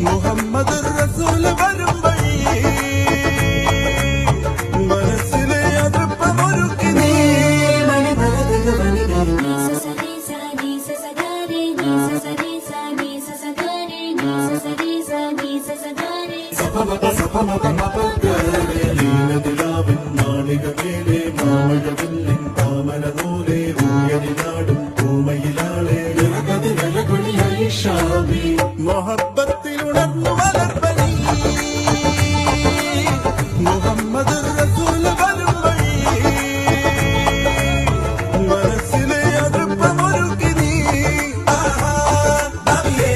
മുഹമ്മദ് റസൂൽ വരും വഴി മനസ്സിലെ അതിർപ്പമൊരുക്കി നീ ലീനതിലാവിൻ മാളികമേലെ മാമഴവില്ലിൻ താമര നൂലെ ഊയലിനാടും പൂമയിലാളെ മുഹബത്തിൽ ഉണർന്നു വളർന്നു